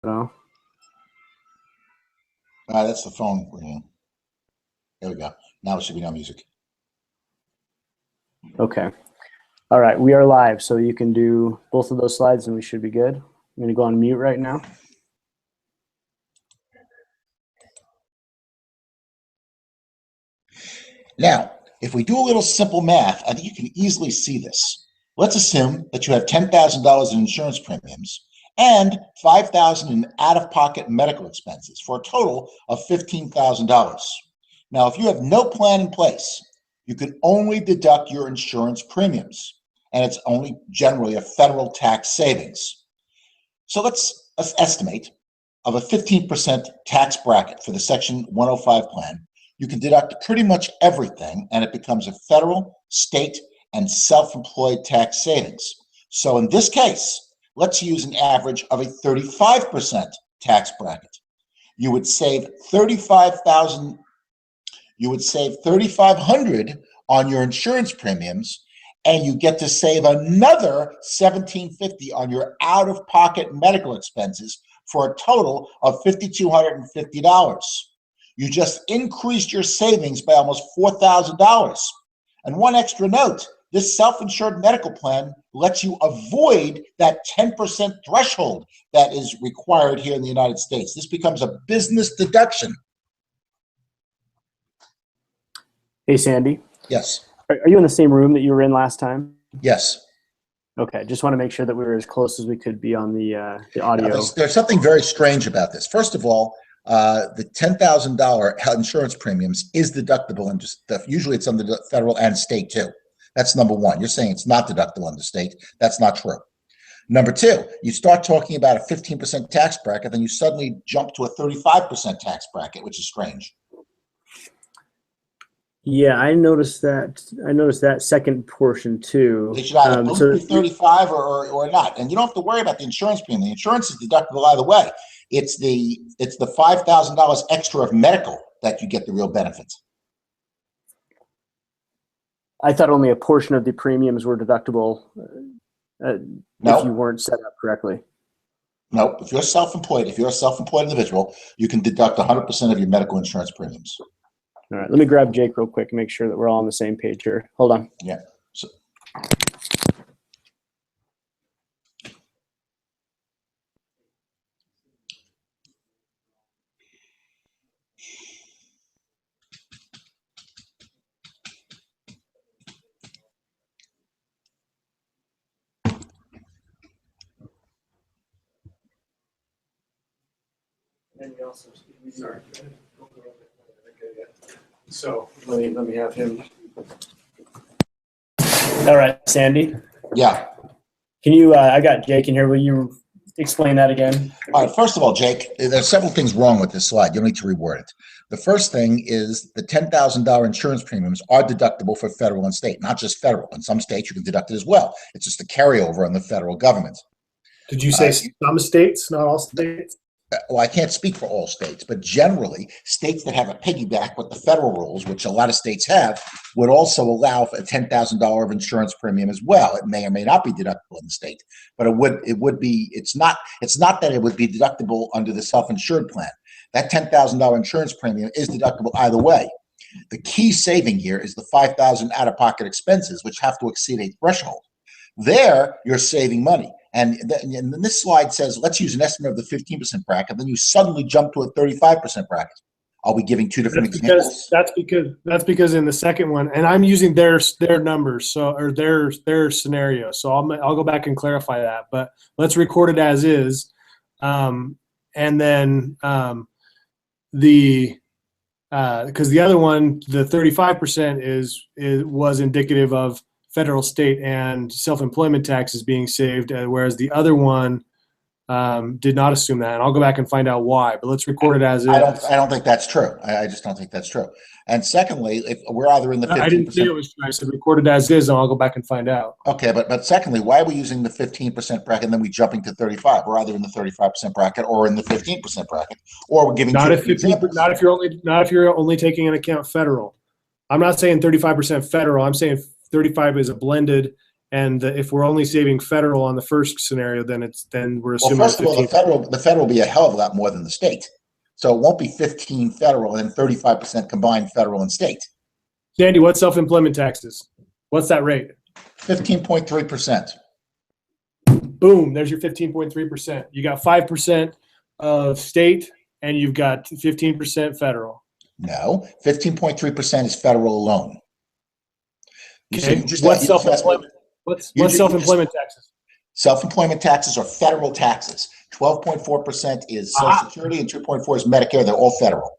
No. That's the phone ringing. There we go. Now it should be no music. Okay. All right. We are live, so you can do both of those slides and we should be good. I'm going to go on mute right now. Now, if we do a little simple math, I think you can easily see this. Let's assume that you have $10,000 in insurance premiums and $5,000 in out-of-pocket medical expenses for a total of $15,000. Now, if you have no plan in place, you can only deduct your insurance premiums, and it's only generally a federal tax savings. So let's estimate of a 15% tax bracket for the Section 105 plan. You can deduct pretty much everything, and it becomes a federal, state, and self-employed tax savings. So in this case, let's use an average of a 35% tax bracket. You would save $35,000. You would save $3,500 on your insurance premiums, and you get to save another $1,750 on your out-of-pocket medical expenses for a total of $5,250. You just increased your savings by almost $4,000. And one extra note, this self-insured medical plan lets you avoid that 10% threshold that is required here in the United States. This becomes a business deduction. Hey, Sandy. Yes. Are you in the same room that you were in last time? Yes. Okay. Just want to make sure that we were as close as we could be on the audio. Now, there's something very strange about this. First of all, the $10,000 insurance premiums is deductible, and usually it's under the federal and state too. That's number one. You're saying it's not deductible under state. That's not true. Number two, you start talking about a 15% tax bracket, then you suddenly jump to a 35% tax bracket, which is strange. Yeah, I noticed that. I noticed that second portion too. They should either both be 35 or not, and you don't have to worry about the insurance premium. The insurance is deductible either way. It's the $5,000 extra of medical that you get the real benefits. I thought only a portion of the premiums were deductible if you weren't set up correctly. No, if you're self-employed, if you're a self-employed individual, you can deduct 100% of your medical insurance premiums. All right, let me grab Jake real quick and make sure that we're all on the same page here. Hold on. Yeah. Sorry. So let me have him. All right, Sandy. Yeah. Can you? I got Jake in here. Will you explain that again? All right. First of all, Jake, there's several things wrong with this slide. You'll need to reword it. The first thing is the $10,000 insurance premiums are deductible for federal and state, not just federal. In some states, you can deduct it as well. It's just a carryover on the federal government. Did you say some states, not all states? Well, I can't speak for all states, but generally, states that have a piggyback with the federal rules, which a lot of states have, would also allow for a $10,000 of insurance premium as well. It may or may not be deductible in the state, but it would be. It's not that it would be deductible under the self-insured plan. That $10,000 insurance premium is deductible either way. The key saving here is the $5,000 out-of-pocket expenses, which have to exceed a threshold. There, you're saving money. And this slide says, let's use an estimate of the 15% bracket. Then you suddenly jump to a 35% bracket. Are we giving two different examples? That's because in the second one, and I'm using their numbers, or their scenario. So I'll go back and clarify that. But let's record it as is, and then because the other one, the 35% was indicative of federal, state, and self-employment taxes being saved, whereas the other one did not assume that. And I'll go back and find out why, but let's record it as is. I don't think that's true. I just don't think that's true. And secondly, if we're either in the 15%. I didn't say it was true. I said record it as is, and I'll go back and find out. Okay, but secondly, why are we using the 15% bracket and then we jumping to 35? We're either in the 35% bracket or in the 15% bracket, or we're giving not two if 15, examples. Not if you're only taking into account federal. I'm not saying 35% federal. I'm saying 35 is a blended And if we're only saving federal on the first scenario, then we're Well, assuming first of all, 15. the federal will be a hell of a lot more than the state. So it won't be 15 federal and 35% combined federal and state. Sandy, what's self-employment taxes? What's that rate? 15.3%. Boom, there's your 15.3%. You got 5% of state and you've got 15% federal. No, 15.3% is federal alone. Okay. What's self-employment? What's self-employment taxes? Self-employment taxes are federal taxes. 12.4% is Social Security and 2.4 is Medicare. They're all federal.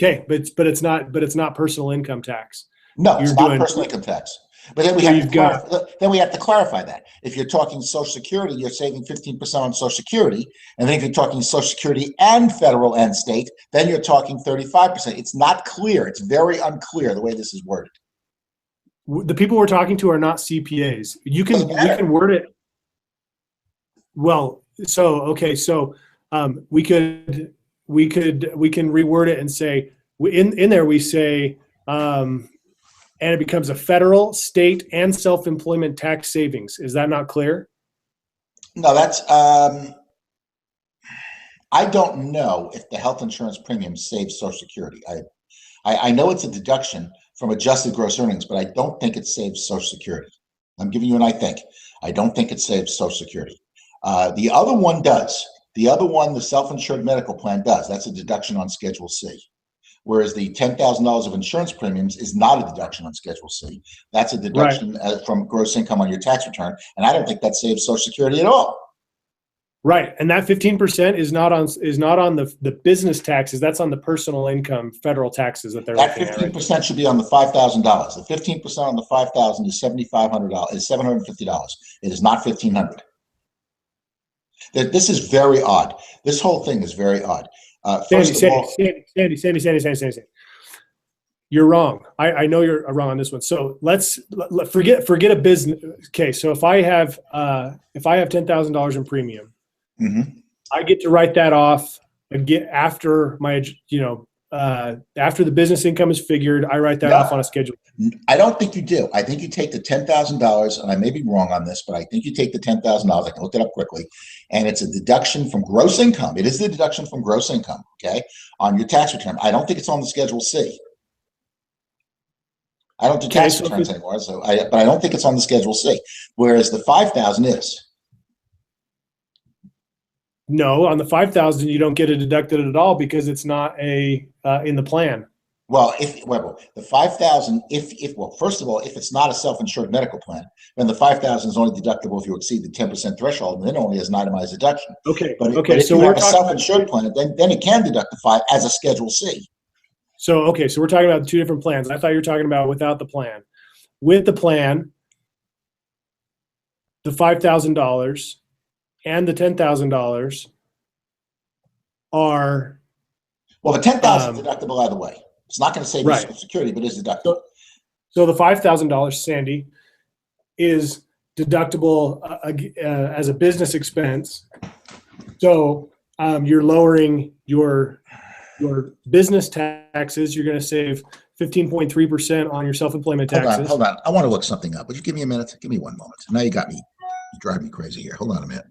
Okay, but it's not personal income tax. No, it's not personal income tax. But then we have to clarify that. If you're talking Social Security, you're saving 15% on Social Security. And then if you're talking Social Security and federal and state, then you're talking 35%. It's not clear. It's very unclear the way this is worded. The people we're talking to are not CPAs. You can word it. Well, so we can reword it and say in there we say and it becomes a federal, state, and self-employment tax savings. Is that not clear? No, that's I don't know if the health insurance premium saves Social Security. I know it's a deduction from adjusted gross earnings, but I don't think it saves Social Security. I'm giving you an I think. I don't think it saves Social Security. The other one does. The other one, the self-insured medical plan does. That's a deduction on Schedule C. Whereas the $10,000 of insurance premiums is not a deduction on Schedule C. That's a deduction from gross income on your tax return. And I don't think that saves Social Security at all. Right. And that 15% is not on the business taxes. That's on the personal income federal taxes that they're looking at. That 15% should be on the $5,000. The 15% on the $5,000 is $7,500. Is $750. It is not $1,500. This is very odd. This whole thing is very odd. Sandy. You're wrong. I know you're wrong on this one. So let's forget a business. Okay. So if I have $10,000 in premium, I get to write that off and get after my, after the business income is figured, I write that off on a schedule. I don't think you do. I think you take the $10,000, and I may be wrong on this, but I think you take the $10,000. I can look it up quickly, and it's a deduction from gross income. It is the deduction from gross income, okay, on your tax return. I don't think it's on the Schedule C. I don't do tax returns anymore, but I don't think it's on the Schedule C. Whereas the $5,000 is. No, on the $5,000 you don't get it deducted at all because it's not in the plan. Well, the $5,000, first of all, if it's not a self-insured medical plan, then the $5,000 is only deductible if you exceed the 10% threshold, and then only as an itemized deduction. Okay. But if you have a self-insured plan, then it can deduct the $5,000 as a Schedule C. So we're talking about two different plans. I thought you were talking about without the plan. With the plan, the $5,000 and the $10,000 are. Well, the $10,000 is deductible either way. It's not going to save you Social Security, but it's deductible. So the $5,000, Sandy, is deductible as a business expense. So you're lowering your business taxes. You're going to save 15.3% on your self-employment taxes. Hold on. I want to look something up. Would you give me a minute? Give me 1 moment. Now you got me. You drive me crazy here. Hold on a minute.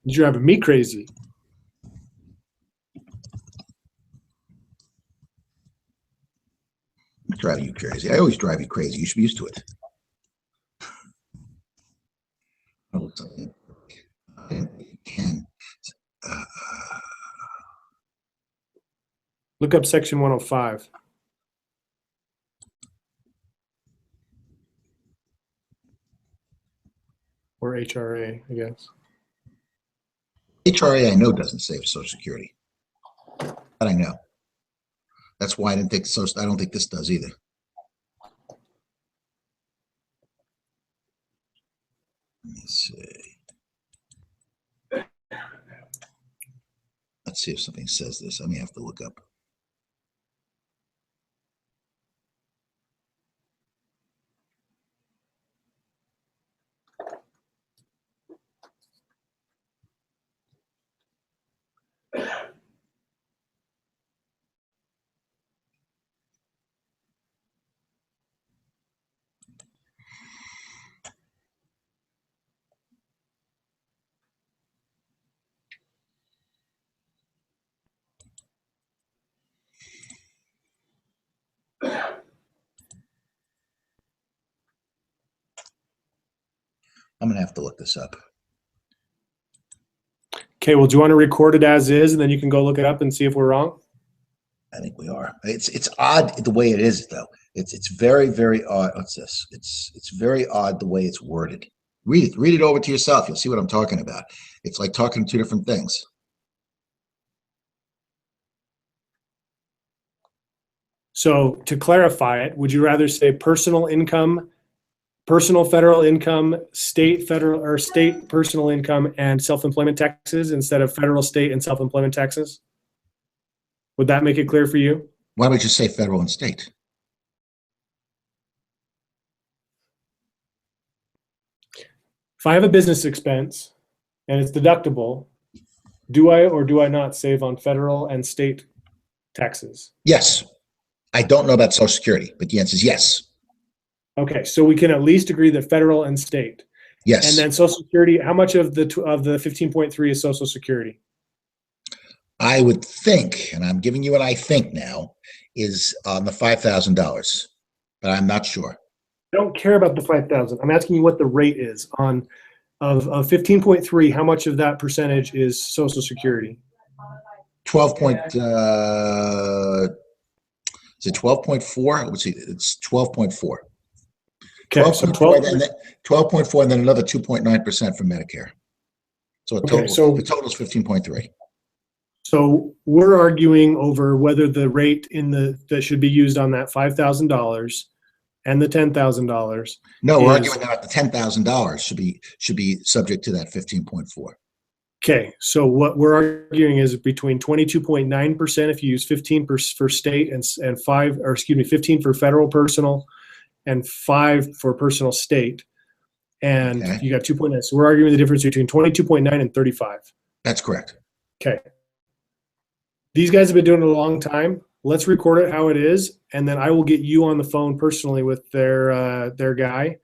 You're driving me crazy. I drive you crazy. I always drive you crazy. You should be used to it. Look up section 105. Or HRA, I guess. HRA, I know, doesn't save Social Security. That I know. That's why I don't think this does either. Let's see if something says this. I may have to look up. I'm going to have to look this up. Okay, well, do you want to record it as is, and then you can go look it up and see if we're wrong? I think we are. It's odd the way it is, though. It's very, very odd. What's this? It's very odd the way it's worded. Read it over to yourself. You'll see what I'm talking about. It's like talking two different things. So to clarify it, would you rather say personal income, personal federal income, state federal or state personal income, and self-employment taxes instead of federal, state, and self-employment taxes? Would that make it clear for you? Why don't we just say federal and state? If I have a business expense and it's deductible, do I or do I not save on federal and state taxes? Yes. I don't know about Social Security, but the answer is yes. Okay, so we can at least agree that federal and state. Yes. And then Social Security, how much of the 15.3 is Social Security? I would think, and I'm giving you what I think now, is on the $5,000, but I'm not sure. I don't care about the 5,000. I'm asking you what the rate is on of 15.3. How much of that percentage is Social Security? 12 point. Is it 12.4? Let's see. It's 12.4. Okay, 12.4, and then another 2.9% for Medicare. So the total is 15.3. So we're arguing over whether the rate that should be used on that $5,000 and the $10,000. No, we're arguing that the $10,000 should be subject to that 15.4. Okay, so what we're arguing is between 22.9% if you use 15 for state and 5, or excuse me, 15 for federal personal and 5 for personal state, and you got 2.9. So we're arguing the difference between 22.9 and 35. That's correct. Okay. These guys have been doing it a long time. Let's record it how it is, and then I will get you on the phone personally with their guy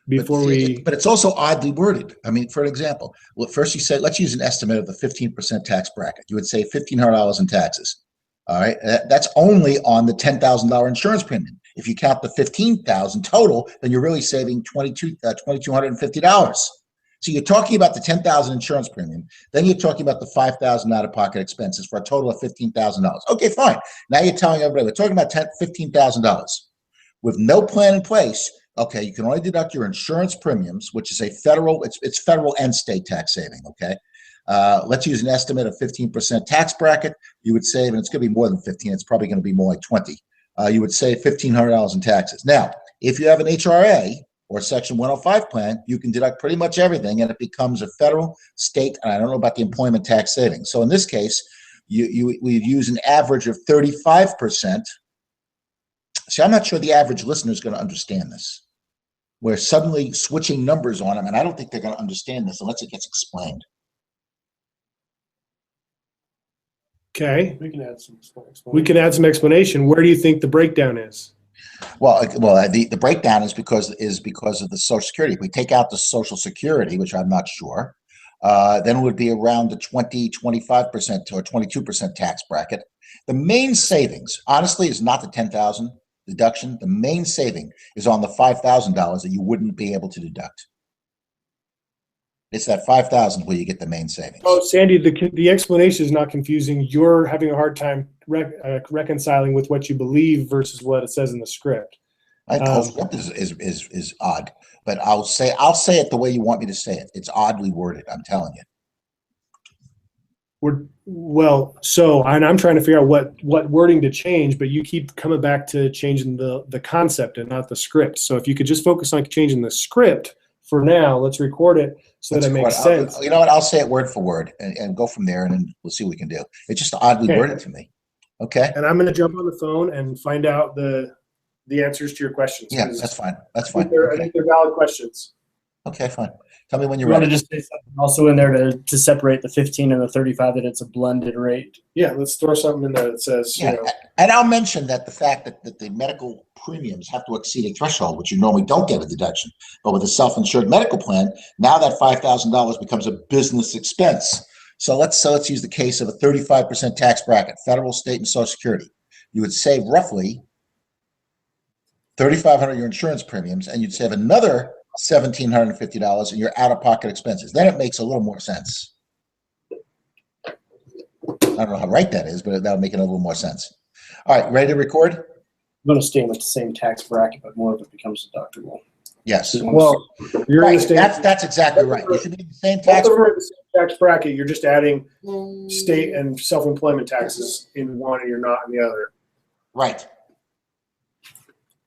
before But it's also oddly worded. I mean, for an example, well, first you said, let's use an estimate of the 15% tax bracket. You would say $1,500 in taxes. All right, that's only on the $10,000 insurance premium. If you count the $15,000 total, then you're really saving $2,250. So you're talking about the $10,000 insurance premium, then you're talking about the $5,000 out-of-pocket expenses for a total of $15,000. Okay, fine. Now you're telling everybody we're talking about $15,000 with no plan in place. Okay, you can only deduct your insurance premiums, which is a federal. It's federal and state tax saving. Okay, let's use an estimate of 15% tax bracket. You would save, and it's going to be more than 15. It's probably going to be more like 20. You would save $1,500 in taxes. Now, if you have an HRA or Section 105 plan, you can deduct pretty much everything, and it becomes a federal, state, and I don't know about the employment tax savings. So in this case, we'd use an average of 35%. See, I'm not sure the average listener is going to understand this. We're suddenly switching numbers on them, and I don't think they're going to understand this unless it gets explained. Okay. We can add some explanation. Where do you think the breakdown is? Well, the breakdown is because of the Social Security. If we take out the Social Security, which I'm not sure, then it would be around the 25% or 22% tax bracket. The main savings, honestly, is not the $10,000 deduction. The main saving is on the $5,000 that you wouldn't be able to deduct. It's that $5,000 where you get the main savings. Oh, Sandy, the explanation is not confusing. You're having a hard time reconciling with what you believe versus what it says in the script. The whole script is odd, but I'll say it the way you want me to say it. It's oddly worded. I'm telling you. And I'm trying to figure out what wording to change, but you keep coming back to changing the concept and not the script. So if you could just focus on changing the script for now, let's record it so that it makes sense. You know what? I'll say it word for word and go from there, and then we'll see what we can do. It's just oddly worded to me. Okay. And I'm going to jump on the phone and find out the answers to your questions. Yeah, that's fine. That's fine. I think they're valid questions. Okay, fine. Tell me when you're ready. ready. Want to just say something also in there to separate the 15 and the 35, that it's a blended rate. Yeah, let's throw something in there that says, And I'll mention that the fact that the medical premiums have to exceed a threshold, which you normally don't get a deduction. But with a self-insured medical plan, now that $5,000 becomes a business expense. So let's use the case of a 35% tax bracket, federal, state, and Social Security. You would save roughly $3,500 your insurance premiums, and you'd save another $1,750 in your out-of-pocket expenses. Then it makes a little more sense. I don't know how right that is, but that'll make it a little more sense. All right, ready to record? I'm going to stay with the same tax bracket, but more of it becomes deductible. Yes. Well, you're Right, in the state. that's exactly right. You should be in the same Both tax of them are in bracket. the same tax bracket. You're just adding state and self-employment taxes in one, and you're not in the other. Right.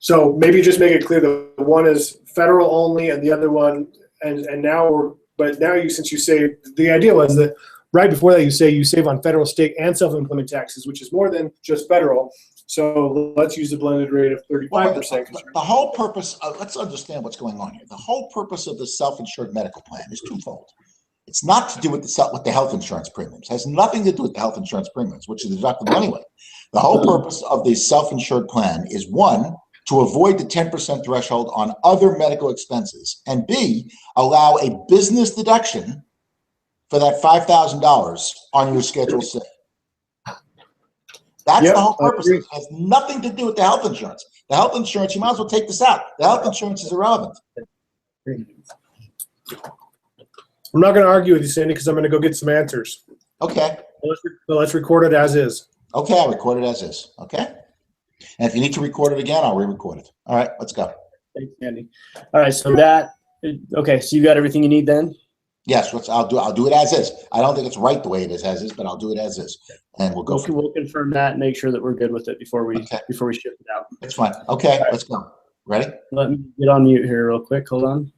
So maybe just make it clear that one is federal only, and the other one, and now since you say the idea was that right before that you save on federal, state, and self-employment taxes, which is more than just federal. So let's use the blended rate of 35%. The whole purpose of, let's understand what's going on here. The whole purpose of the self-insured medical plan is twofold. It's not to do with the health insurance premiums. It has nothing to do with the health insurance premiums, which is deductible anyway. The whole purpose of the self-insured plan is, one, to avoid the 10% threshold on other medical expenses, and B, allow a business deduction for that $5,000 on your Schedule C. That's the whole purpose. It has nothing to do with the health insurance. The health insurance, you might as well take this out. The health insurance is irrelevant. I'm not going to argue with you, Sandy, because I'm going to go get some answers. Okay. Let's record it as is. Okay, I'll record it as is. Okay. And if you need to record it again, I'll re-record it. All right, let's go. Thanks, Andy. All right, so okay, so you got everything you need then? Yes, I'll do it as is. I don't think it's right the way it is as is, but I'll do it as is, and we'll go. We'll confirm that and make sure that we're good with it before we ship it out. It's fine. Okay, let's go. Ready? Let me get on mute here real quick. Hold on.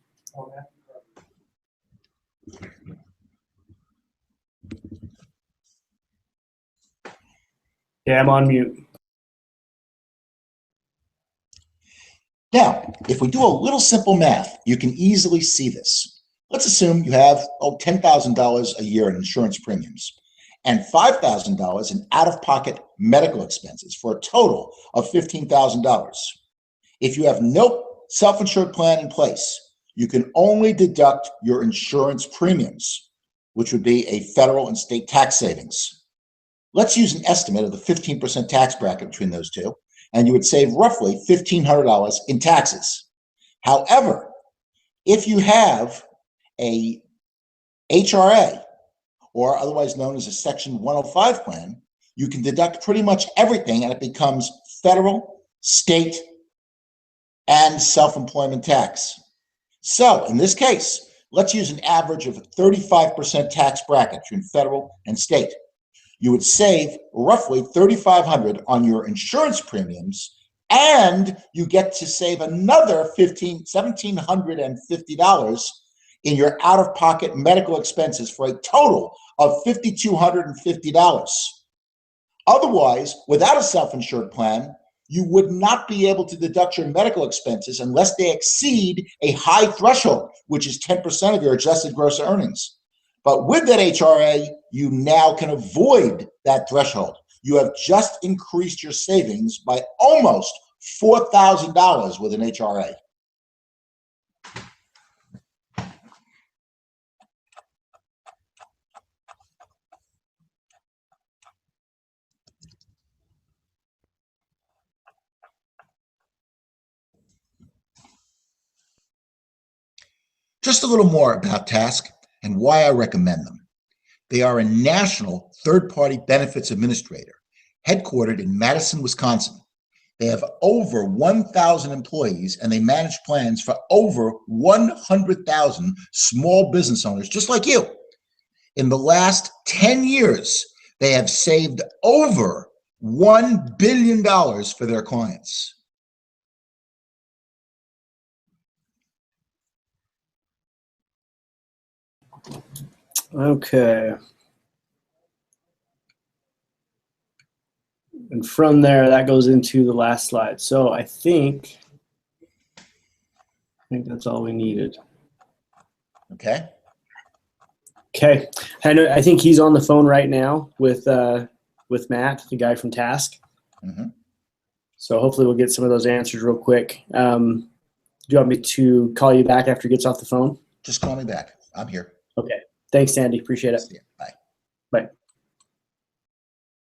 Yeah, I'm on mute. Now, if we do a little simple math, you can easily see this. Let's assume you have $10,000 a year in insurance premiums and $5,000 in out-of-pocket medical expenses for a total of $15,000. If you have no self-insured plan in place, you can only deduct your insurance premiums, which would be a federal and state tax savings. Let's use an estimate of the 15% tax bracket between those two, and you would save roughly $1,500 in taxes. However, if you have a HRA, or otherwise known as a Section 105 plan, you can deduct pretty much everything, and it becomes federal, state, and self-employment tax. So in this case, let's use an average of a 35% tax bracket between federal and state. You would save roughly $3,500 on your insurance premiums, and you get to save another $1,750 in your out-of-pocket medical expenses for a total of $5,250. Otherwise, without a self-insured plan, you would not be able to deduct your medical expenses unless they exceed a high threshold, which is 10% of your adjusted gross earnings. But with that HRA, you now can avoid that threshold. You have just increased your savings by almost $4,000 with an HRA. Just a little more about TASC and why I recommend them. They are a national third-party benefits administrator, headquartered in Madison, Wisconsin. They have over 1,000 employees, and they manage plans for over 100,000 small business owners, just like you. In the last 10 years, they have saved over $1 billion for their clients. Okay. And from there, that goes into the last slide. So I think that's all we needed. Okay. Okay. I think he's on the phone right now with Matt, the guy from TASC. Mm-hmm. So hopefully we'll get some of those answers real quick. Do you want me to call you back after he gets off the phone? Just call me back. I'm here. Okay. Thanks, Sandy. Appreciate it. See you. Bye.